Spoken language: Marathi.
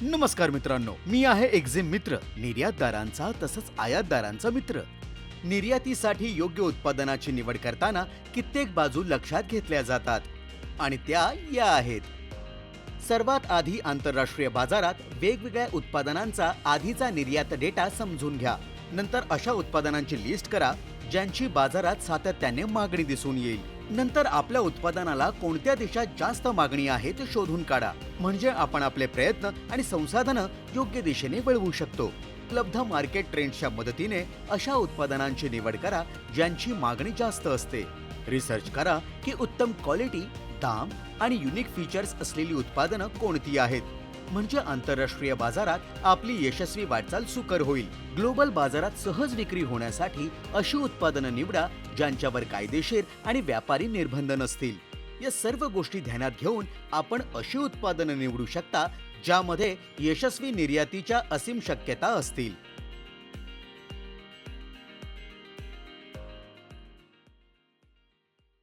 नमस्कार मित्रांनो, मी आहे एक्झिम मित्र, निर्यातदारांचा तसंच आयातदारांचा मित्र. निर्यातीसाठी योग्य उत्पादनाची निवड करताना कित्येक बाजू लक्षात घेतल्या जातात आणि त्या या आहेत. सर्वात आधी आंतरराष्ट्रीय बाजारात वेगवेगळ्या उत्पादनांचा आधीचा निर्यात डेटा समजून घ्या. नंतर अशा उत्पादनांची लिस्ट करा ज्यांची बाजारात सातत्याने मागणी दिसून येईल. नंतर आपल्या उत्पादनाला कोणत्या देशात जास्त मागणी आहे ते शोधून काढा. म्हणजे आपण आपले प्रयत्न आणि संसाधनं योग्य दिशेने वळवू शकतो. उपलब्ध मार्केट ट्रेंड्सच्या मदतीने अशा उत्पादनांची निवड करा ज्यांची मागणी जास्त असते. रिसर्च करा की उत्तम क्वालिटी, दाम आणि युनिक फीचर्स असलेली उत्पादनं कोणती आहेत. म्हणजे आंतरराष्ट्रीय बाजारात आपली यशस्वी वाटचाल सुकर होईल. ग्लोबल बाजारात सहज विक्री होण्यासाठी अशी उत्पादनं निवडा ज्यांच्यावर कायदेशीर आणि व्यापारी निर्बंध नसतील. या सर्व गोष्टी ध्यानात घेऊन आपण अशी उत्पादनं निवडू शकता ज्यामध्ये यशस्वी निर्यातीच्या असीम शक्यता असतील.